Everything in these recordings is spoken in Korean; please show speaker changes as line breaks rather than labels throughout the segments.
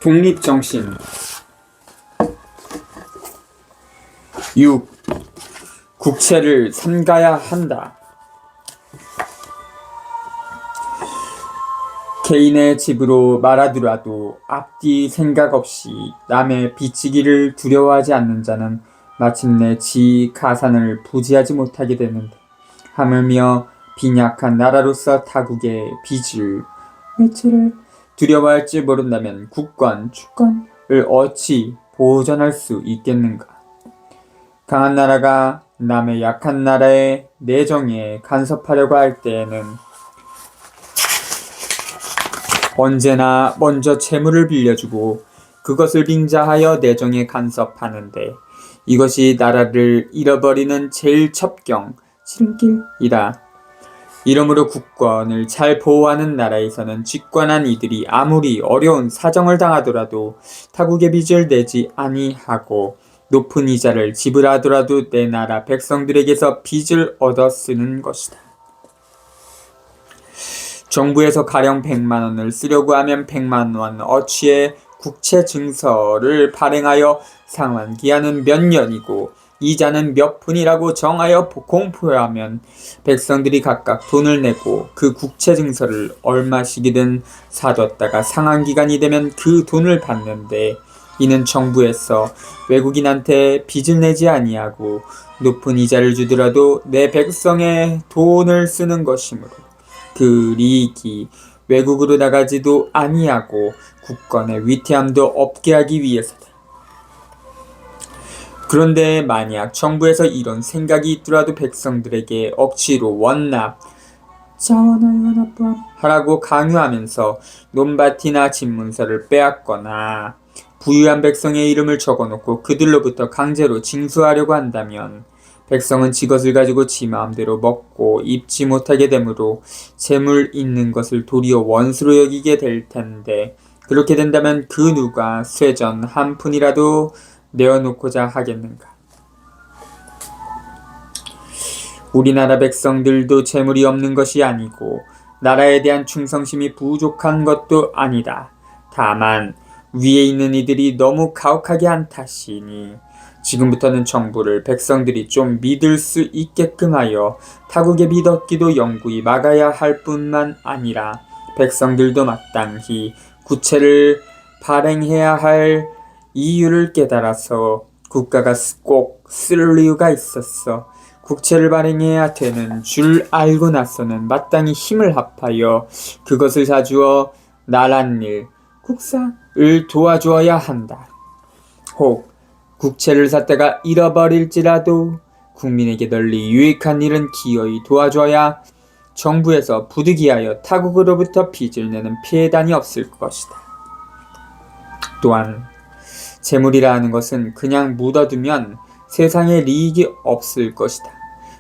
독립정신. 6. 국채를 삼가야 한다. 개인의 집으로 말하더라도 앞뒤 생각 없이 남의 비치기를 두려워하지 않는 자는 마침내 지 가산을 부지하지 못하게 되는데, 하물며 빈약한 나라로서 타국의 빚을 매체를 두려워할지 모른다면 국권, 주권을 어찌 보전할 수 있겠는가. 강한 나라가 남의 약한 나라의 내정에 간섭하려고 할 때에는 언제나 먼저 재물을 빌려주고 그것을 빙자하여 내정에 간섭하는데, 이것이 나라를 잃어버리는 제일 첩경, 지름길이다. 이러므로 국권을 잘 보호하는 나라에서는 직관한 이들이 아무리 어려운 사정을 당하더라도 타국의 빚을 내지 아니하고 높은 이자를 지불하더라도 내 나라 백성들에게서 빚을 얻어 쓰는 것이다. 정부에서 가령 100만원을 쓰려고 하면 100만원 어치의 국채 증서를 발행하여 상환기한은 몇 년이고 이자는 몇 푼이라고 정하여 공포하면 백성들이 각각 돈을 내고 그 국채 증서를 얼마씩이든 사뒀다가 상환기간이 되면 그 돈을 받는데, 이는 정부에서 외국인한테 빚을 내지 아니하고 높은 이자를 주더라도 내 백성의 돈을 쓰는 것이므로 그 리익이 외국으로 나가지도 아니하고 국권의 위태함도 없게 하기 위해서다. 그런데 만약 정부에서 이런 생각이 있더라도 백성들에게 억지로 원납, 자원을 하라고 강요하면서 논밭이나 집문서를 빼앗거나 부유한 백성의 이름을 적어놓고 그들로부터 강제로 징수하려고 한다면 백성은 지것을 가지고 지 마음대로 먹고 입지 못하게 되므로 재물 있는 것을 도리어 원수로 여기게 될 텐데, 그렇게 된다면 그 누가 쇠전 한 푼이라도 내어놓고자 하겠는가. 우리나라 백성들도 재물이 없는 것이 아니고 나라에 대한 충성심이 부족한 것도 아니다. 다만 위에 있는 이들이 너무 가혹하게 한 탓이니 지금부터는 정부를 백성들이 좀 믿을 수 있게끔 하여 타국의 빚 얻기도 영구히 막아야 할 뿐만 아니라 백성들도 마땅히 국채를 발행해야 할 이유를 깨달아서 국가가 꼭 쓸 이유가 있었어 국채를 발행해야 되는 줄 알고 나서는 마땅히 힘을 합하여 그것을 사주어 나랏일, 국사를 도와주어야 한다. 혹 국채를 샀다가 잃어버릴지라도 국민에게 널리 유익한 일은 기어이 도와줘야 정부에서 부득이하여 타국으로부터 빚을 내는 피해단이 없을 것이다. 또한 재물이라 하는 것은 그냥 묻어두면 세상에 리익이 없을 것이다.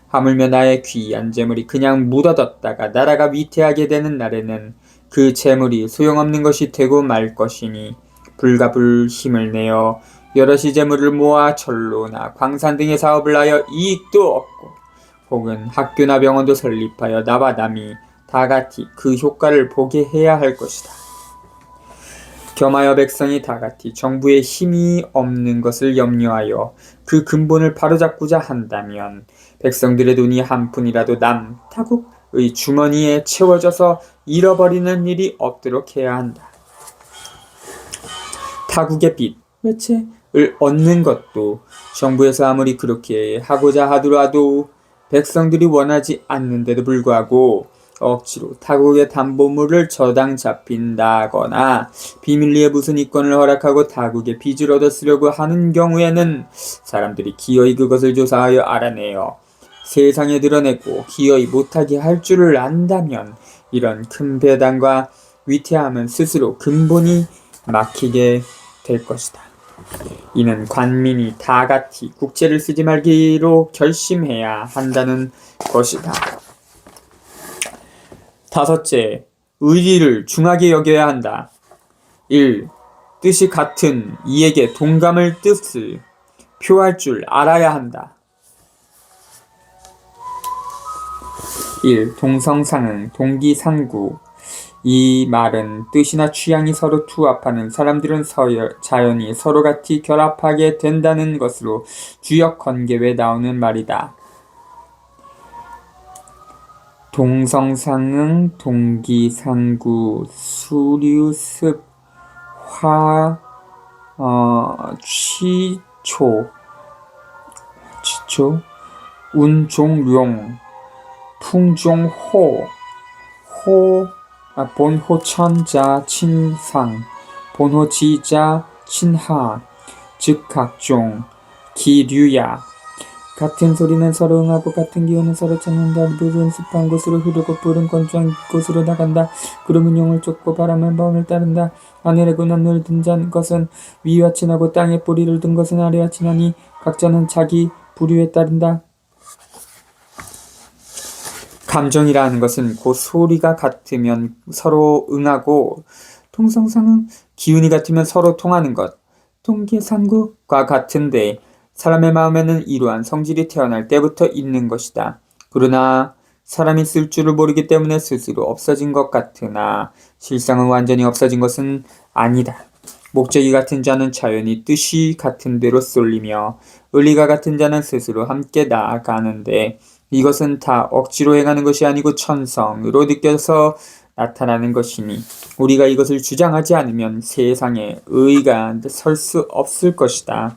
하물며 나의 귀한 재물이 그냥 묻어뒀다가 나라가 위태하게 되는 날에는 그 재물이 소용없는 것이 되고 말 것이니 불가불 힘을 내어 여럿이 재물을 모아 전로나 광산 등의 사업을 하여 이익도 얻고 혹은 학교나 병원도 설립하여 나와 남이 다같이 그 효과를 보게 해야 할 것이다. 겸하여 백성이 다같이 정부의 힘이 없는 것을 염려하여 그 근본을 바로잡고자 한다면 백성들의 돈이 한 푼이라도 남 타국의 주머니에 채워져서 잃어버리는 일이 없도록 해야 한다. 타국의 빚, 외채를 얻는 것도 정부에서 아무리 그렇게 하고자 하더라도 백성들이 원하지 않는데도 불구하고 억지로 타국의 담보물을 저당 잡힌다거나 비밀리에 무슨 이권을 허락하고 타국의 빚을 얻어 쓰려고 하는 경우에는 사람들이 기어이 그것을 조사하여 알아내어 세상에 드러내고 기어이 못하게 할 줄을 안다면 이런 큰 배단과 위태함은 스스로 근본이 막히게 될 것이다. 이는 관민이 다같이 국채를 쓰지 말기로 결심해야 한다는 것이다. 다섯째, 의리를 중하게 여겨야 한다. 1. 뜻이 같은 이에게 동감을 뜻을 표할 줄 알아야 한다. 1. 동성상응, 동기상구. 이 말은 뜻이나 취향이 서로 투합하는 사람들은 자연히 서로 같이 결합하게 된다는 것으로 주역관계에 나오는 말이다. 동성상응, 동기상구, 수류습, 취초, 운종룡, 풍종호, 본호천자, 친상, 본호지자, 친하, 즉각종, 기류야. 같은 소리는 서로 응하고 같은 기운은 서로 찾는다. 물은 습한 곳으로 흐르고 불은 건조한 곳으로 나간다. 구름은 용을 쫓고 바람은 바람을 따른다. 하늘에 군함을 든 것은 위와 친하고 땅에 뿌리를 든 것은 아래와 친하니 각자는 자기 부류에 따른다. 감정이라는 것은 곧 소리가 같으면 서로 응하고 통성상은 기운이 같으면 서로 통하는 것, 통기상구과 같은데 사람의 마음에는 이러한 성질이 태어날 때부터 있는 것이다. 그러나 사람이 쓸 줄을 모르기 때문에 스스로 없어진 것 같으나 실상은 완전히 없어진 것은 아니다. 목적이 같은 자는 자연히 뜻이 같은 대로 쏠리며 의리가 같은 자는 스스로 함께 나아가는데 이것은 다 억지로 행하는 것이 아니고 천성으로 느껴서 나타나는 것이니 우리가 이것을 주장하지 않으면 세상에 의가 설 수 없을 것이다.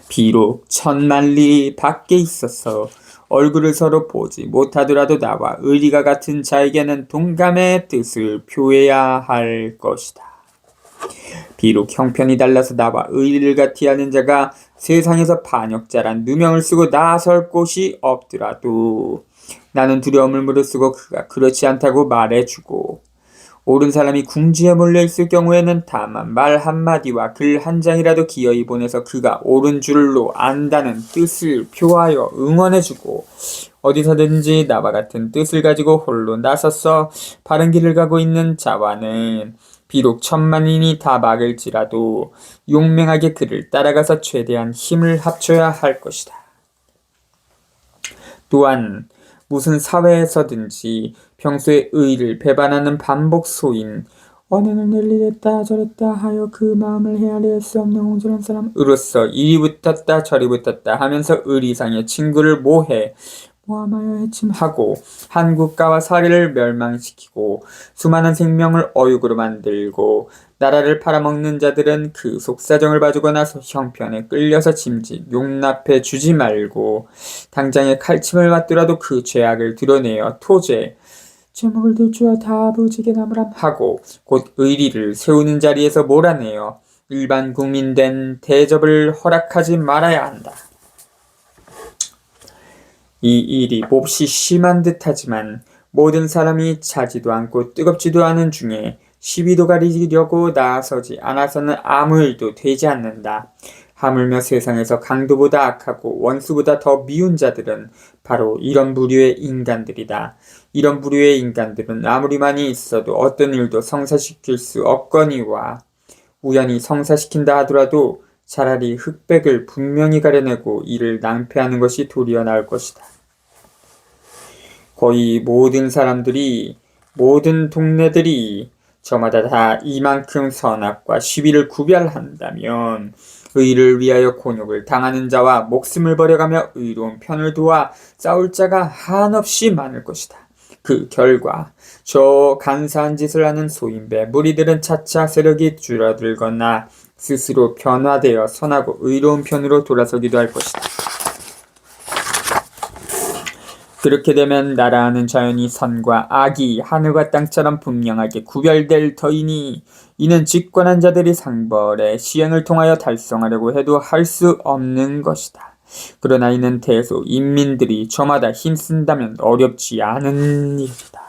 비록 천만리 밖에 있어서 얼굴을 서로 보지 못하더라도 나와 의리가 같은 자에게는 동감의 뜻을 표해야 할 것이다. 비록 형편이 달라서 나와 의리를 같이 하는 자가 세상에서 반역자란 누명을 쓰고 나설 곳이 없더라도 나는 두려움을 무릅쓰고 그가 그렇지 않다고 말해주고 옳은 사람이 궁지에 몰려있을 경우에는 다만 말 한마디와 글 한 장이라도 기어이 보내서 그가 옳은 줄로 안다는 뜻을 표하여 응원해주고 어디서든지 나와 같은 뜻을 가지고 홀로 나서서 바른 길을 가고 있는 자와는 비록 천만인이 다 막을지라도 용맹하게 그를 따라가서 최대한 힘을 합쳐야 할 것이다. 또한 무슨 사회에서든지 평소에 의를 배반하는 반복소인 언행을 낼리랬다 저랬다 하여 그 마음을 헤아릴 수 없는 옹졸한 사람으로서 이리 붙었다 저리 붙었다 하면서 의리상의 친구를 모함하여 해침하고 한 국가와 사회를 멸망시키고 수많은 생명을 어육으로 만들고 나라를 팔아먹는 자들은 그 속사정을 봐주고 나서 형편에 끌려서 짐짓 용납해 주지 말고 당장에 칼침을 맞더라도 그 죄악을 드러내어 토제 제목을 들주어 다부지게 나무람 하고 곧 의리를 세우는 자리에서 몰아내어 일반 국민된 대접을 허락하지 말아야 한다. 이 일이 몹시 심한 듯하지만 모든 사람이 차지도 않고 뜨겁지도 않은 중에 시비도 가리려고 나서지 않아서는 아무 일도 되지 않는다. 하물며 세상에서 강도보다 악하고 원수보다 더 미운 자들은 바로 이런 부류의 인간들이다. 이런 부류의 인간들은 아무리 많이 있어도 어떤 일도 성사시킬 수 없거니와 우연히 성사시킨다 하더라도 차라리 흑백을 분명히 가려내고 이를 낭패하는 것이 도리어 나을 것이다. 거의 모든 사람들이 모든 동네들이 저마다 다 이만큼 선악과 시비를 구별한다면 의를 위하여 곤욕을 당하는 자와 목숨을 버려가며 의로운 편을 도와 싸울 자가 한없이 많을 것이다. 그 결과 저 간사한 짓을 하는 소인배 무리들은 차차 세력이 줄어들거나 스스로 변화되어 선하고 의로운 편으로 돌아서기도 할 것이다. 그렇게 되면 나라는 자연히 선과 악이 하늘과 땅처럼 분명하게 구별될 터이니 이는 집권한 자들이 상벌의 시행을 통하여 달성하려고 해도 할 수 없는 것이다. 그러나 이는 대소 인민들이 저마다 힘쓴다면 어렵지 않은 일이다.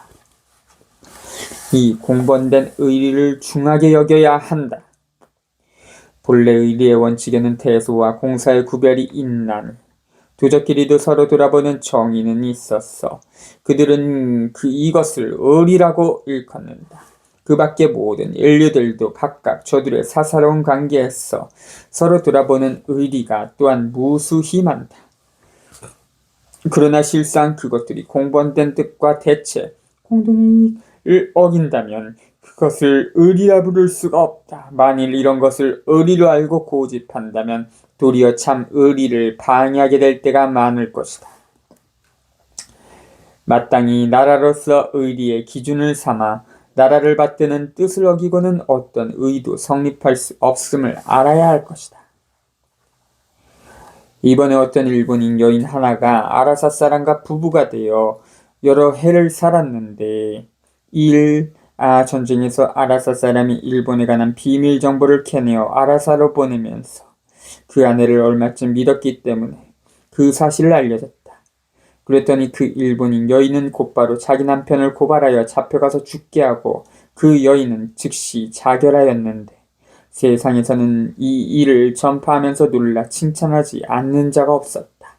이 공번된 의리를 중하게 여겨야 한다. 본래 의리의 원칙에는 대소와 공사의 구별이 있나니 도적끼리도 서로 돌아보는 정의는 있었어. 그들은 이것을 의리라고 일컫는다. 그 밖에 모든 인류들도 각각 저들의 사사로운 관계에서 서로 돌아보는 의리가 또한 무수히 많다. 그러나 실상 그것들이 공번된 뜻과 대체, 공동의 이익, 어긴다면 그것을 의리라 부를 수가 없다. 만일 이런 것을 의리로 알고 고집한다면 도리어 참 의리를 방해하게 될 때가 많을 것이다. 마땅히 나라로서 의리의 기준을 삼아 나라를 받드는 뜻을 어기고는 어떤 의도 성립할 수 없음을 알아야 할 것이다. 이번에 어떤 일본인 여인 하나가 아라사 사람과 부부가 되어 여러 해를 살았는데 전쟁에서 아라사 사람이 일본에 관한 비밀 정보를 캐내어 아라사로 보내면서 그 아내를 얼마쯤 믿었기 때문에 그 사실을 알려졌다. 그랬더니 그 일본인 여인은 곧바로 자기 남편을 고발하여 잡혀가서 죽게 하고 그 여인은 즉시 자결하였는데 세상에서는 이 일을 전파하면서 놀라 칭찬하지 않는 자가 없었다.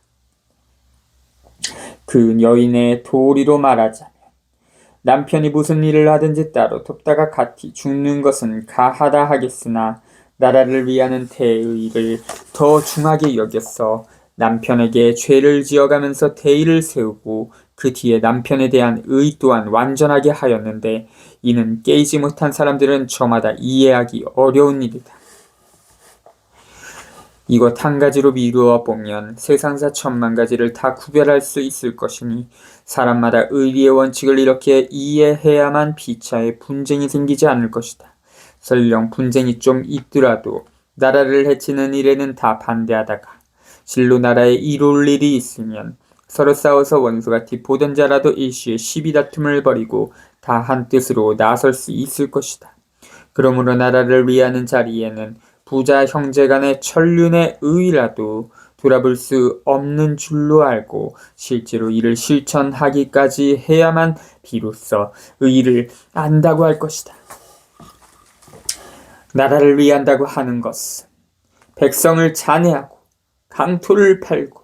그 여인의 도리로 말하자면 남편이 무슨 일을 하든지 따로 돕다가 같이 죽는 것은 가하다 하겠으나 나라를 위하는 대의를 더 중하게 여겼어 남편에게 죄를 지어가면서 대의를 세우고 그 뒤에 남편에 대한 의 또한 완전하게 하였는데 이는 깨이지 못한 사람들은 저마다 이해하기 어려운 일이다. 이것 한 가지로 미루어 보면 세상사 천만 가지를 다 구별할 수 있을 것이니 사람마다 의리의 원칙을 이렇게 이해해야만 피차에 분쟁이 생기지 않을 것이다. 설령 분쟁이 좀 있더라도 나라를 해치는 일에는 다 반대하다가 실로 나라에 이로울 일이 있으면 서로 싸워서 원수같이 보던 자라도 일시에 시비 다툼을 벌이고 다 한 뜻으로 나설 수 있을 것이다. 그러므로 나라를 위하는 자리에는 부자 형제 간의 천륜의 의라도 돌아볼 수 없는 줄로 알고 실제로 이를 실천하기까지 해야만 비로소 의를 안다고 할 것이다. 나라를 위한다고 하는 것은 백성을 잔해하고 강토를 팔고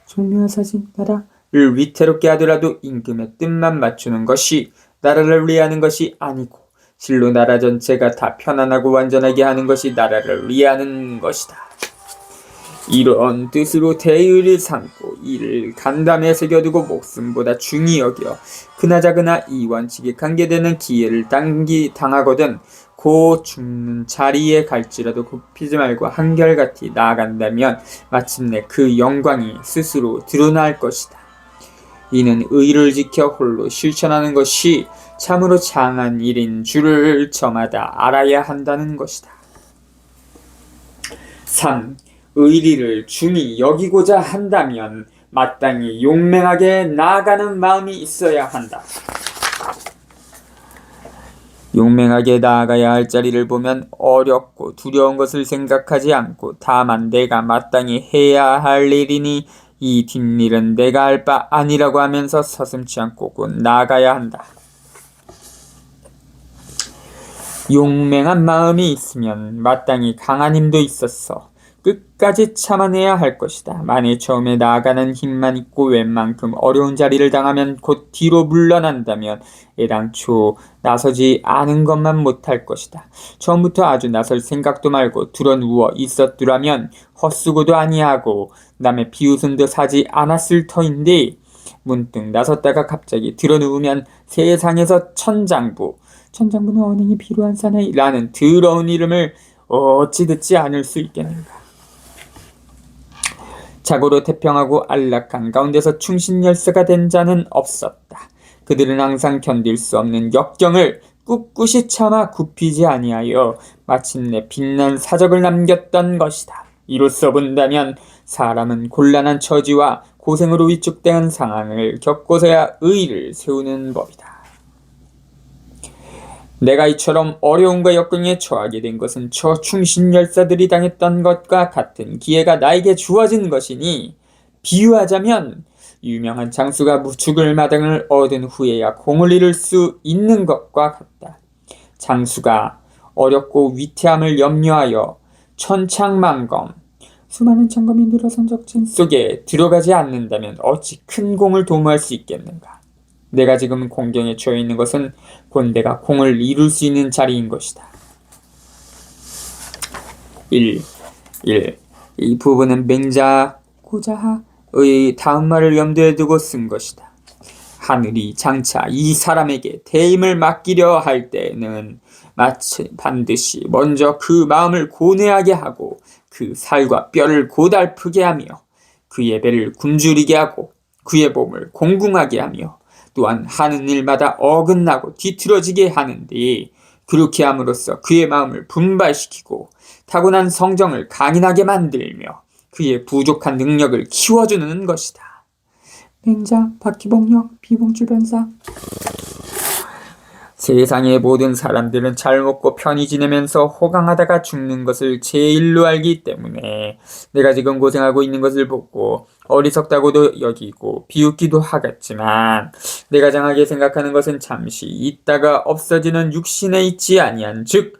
종묘사진 나라를 위태롭게 하더라도 임금의 뜻만 맞추는 것이 나라를 위하는 것이 아니고 실로 나라 전체가 다 편안하고 완전하게 하는 것이 나라를 위하는 것이다. 이런 뜻으로 대의를 삼고 이를 간담에 새겨두고 목숨보다 중히 여겨 그나저나 이 원칙에 관계되는 기회를 당하거든 고 죽는 자리에 갈지라도 굽히지 말고 한결같이 나아간다면 마침내 그 영광이 스스로 드러날 것이다. 이는 의를 지켜 홀로 실천하는 것이 참으로 장한 일인 줄을 저마다 알아야 한다는 것이다. 3. 의리를 중히 여기고자 한다면 마땅히 용맹하게 나아가는 마음이 있어야 한다. 용맹하게 나아가야 할 자리를 보면 어렵고 두려운 것을 생각하지 않고 다만 내가 마땅히 해야 할 일이니 이 뒷일은 내가 할 바 아니라고 하면서 서슴지 않고 곧 나아가야 한다. 용맹한 마음이 있으면 마땅히 강한 힘도 있어서 끝까지 참아내야 할 것이다. 만일 처음에 나아가는 힘만 있고 웬만큼 어려운 자리를 당하면 곧 뒤로 물러난다면 애당초 나서지 않은 것만 못할 것이다. 처음부터 아주 나설 생각도 말고 드러누워 있었더라면 헛수고도 아니하고 남의 비웃음도 사지 않았을 터인데 문득 나섰다가 갑자기 드러누우면 세상에서 천장부는 언행이 필요한 사나이 라는 더러운 이름을 어찌 듣지 않을 수 있겠는가. 자고로 태평하고 안락한 가운데서 충신열사가 된 자는 없었다. 그들은 항상 견딜 수 없는 역경을 꿋꿋이 참아 굽히지 아니하여 마침내 빛난 사적을 남겼던 것이다. 이로써 본다면 사람은 곤란한 처지와 고생으로 위축된 상황을 겪고서야 의의를 세우는 법이다. 내가 이처럼 어려움과 역경에 처하게 된 것은 저 충신열사들이 당했던 것과 같은 기회가 나에게 주어진 것이니 비유하자면 유명한 장수가 죽을 마당을 얻은 후에야 공을 이룰 수 있는 것과 같다. 장수가 어렵고 위태함을 염려하여 천창만검 수많은 점검이 늘어선 적진 속에 들어가지 않는다면 어찌 큰 공을 도모할 수 있겠는가. 내가 지금 공경에 처해 있는 것은 곧 내가 공을 이룰 수 있는 자리인 것이다. 1. 이 부분은 맹자 고자하의 다음 말을 염두에 두고 쓴 것이다. 하늘이 장차 이 사람에게 대임을 맡기려 할 때에는 반드시 먼저 그 마음을 고뇌하게 하고 그 살과 뼈를 고달프게 하며 그의 배를 굶주리게 하고 그의 몸을 공궁하게 하며 또한 하는 일마다 어긋나고 뒤틀어지게 하는데, 그렇게 함으로써 그의 마음을 분발시키고 타고난 성정을 강인하게 만들며 그의 부족한 능력을 키워주는 것이다. 맹자 박기복역 비봉출 변사. 세상의 모든 사람들은 잘 먹고 편히 지내면서 호강하다가 죽는 것을 제일로 알기 때문에 내가 지금 고생하고 있는 것을 보고 어리석다고도 여기고 비웃기도 하겠지만, 내가 장하게 생각하는 것은 잠시 있다가 없어지는 육신에 있지 아니한 즉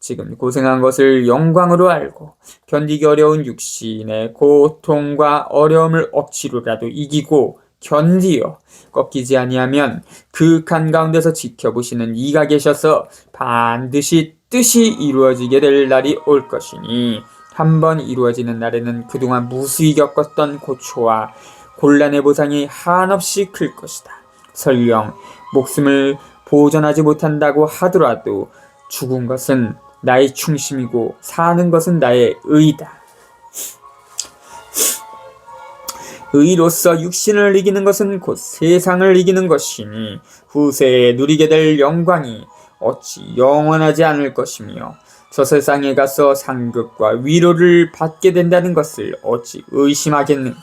지금 고생한 것을 영광으로 알고 견디기 어려운 육신의 고통과 어려움을 억지로라도 이기고 견디어 꺾이지 아니하면 그 간 가운데서 지켜보시는 이가 계셔서 반드시 뜻이 이루어지게 될 날이 올 것이니, 한번 이루어지는 날에는 그동안 무수히 겪었던 고초와 곤란의 보상이 한없이 클 것이다. 설령 목숨을 보존하지 못한다고 하더라도 죽은 것은 나의 충심이고 사는 것은 나의 의다. 의로서 육신을 이기는 것은 곧 세상을 이기는 것이니 후세에 누리게 될 영광이 어찌 영원하지 않을 것이며, 저 세상에 가서 상급과 위로를 받게 된다는 것을 어찌 의심하겠는가.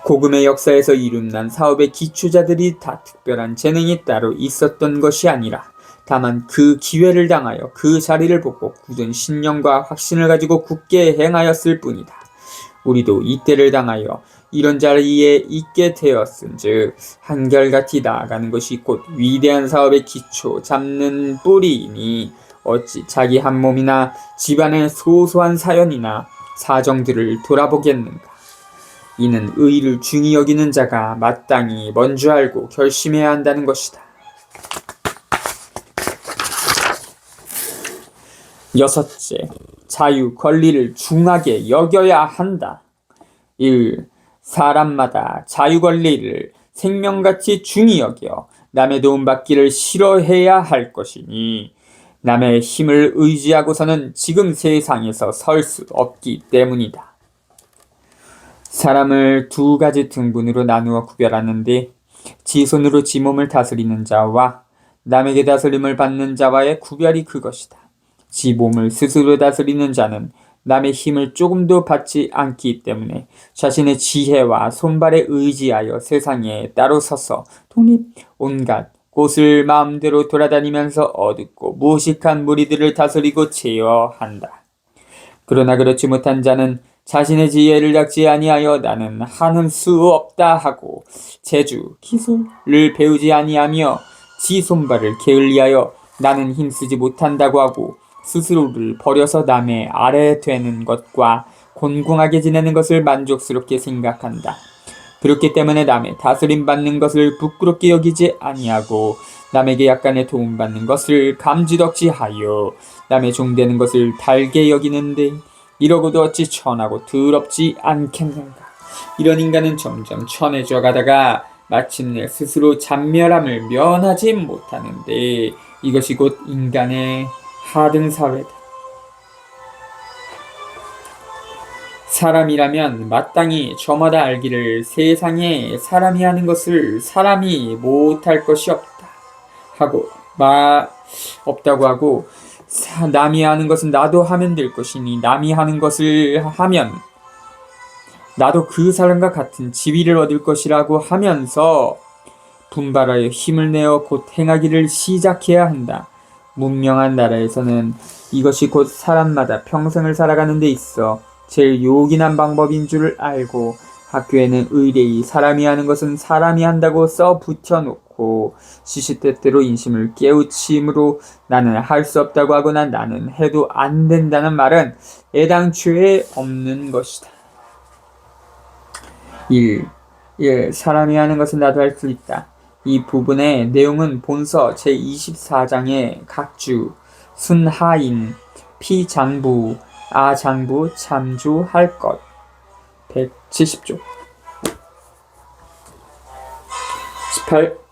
고금의 역사에서 이름난 사업의 기초자들이 다 특별한 재능이 따로 있었던 것이 아니라 다만 그 기회를 당하여 그 자리를 보고 굳은 신념과 확신을 가지고 굳게 행하였을 뿐이다. 우리도 이때를 당하여 이런 자리에 있게 되었은즉 한결같이 나아가는 것이 곧 위대한 사업의 기초 잡는 뿌리이니, 어찌 자기 한 몸이나 집안의 소소한 사연이나 사정들을 돌아보겠는가. 이는 의를 중히 여기는 자가 마땅히 먼저 알고 결심해야 한다는 것이다. 여섯째, 자유, 권리를 중하게 여겨야 한다. 1. 사람마다 자유, 권리를 생명같이 중히 여겨 남의 도움받기를 싫어해야 할 것이니, 남의 힘을 의지하고서는 지금 세상에서 설 수 없기 때문이다. 사람을 두 가지 등분으로 나누어 구별하는데, 지 손으로 지 몸을 다스리는 자와 남에게 다스림을 받는 자와의 구별이 그것이다. 지 몸을 스스로 다스리는 자는 남의 힘을 조금도 받지 않기 때문에 자신의 지혜와 손발에 의지하여 세상에 따로 서서 독립 온갖 곳을 마음대로 돌아다니면서 어둡고 무식한 무리들을 다스리고 제어한다. 그러나 그렇지 못한 자는 자신의 지혜를 닦지 아니하여 나는 하는 수 없다 하고 재주, 기술을 배우지 아니하며 지 손발을 게을리하여 나는 힘쓰지 못한다고 하고 스스로를 버려서 남의 아래 되는 것과 곤궁하게 지내는 것을 만족스럽게 생각한다. 그렇기 때문에 남의 다스림 받는 것을 부끄럽게 여기지 아니하고 남에게 약간의 도움받는 것을 감지덕지하여 남의 종되는 것을 달게 여기는데, 이러고도 어찌 천하고 더럽지 않겠는가. 이런 인간은 점점 천해져 가다가 마침내 스스로 잔멸함을 면하지 못하는데, 이것이 곧 인간의 하등사회다. 사람이라면 마땅히 저마다 알기를 세상에 사람이 하는 것을 사람이 못할 것이 없다고 하고 남이 하는 것은 나도 하면 될 것이니 남이 하는 것을 하면 나도 그 사람과 같은 지위를 얻을 것이라고 하면서 분발하여 힘을 내어 곧 행하기를 시작해야 한다. 문명한 나라에서는 이것이 곧 사람마다 평생을 살아가는 데 있어 제일 요긴한 방법인 줄 알고 학교에는 의례히 사람이 하는 것은 사람이 한다고 써 붙여놓고 시시때때로 인심을 깨우침으로 나는 할 수 없다고 하거나 나는 해도 안 된다는 말은 애당초에 없는 것이다. 1. 사람이 하는 것은 나도 할 수 있다. 이 부분의 내용은 본서 제24장의 각주, 순하인, 피장부, 아장부, 참조할 것 170조. 18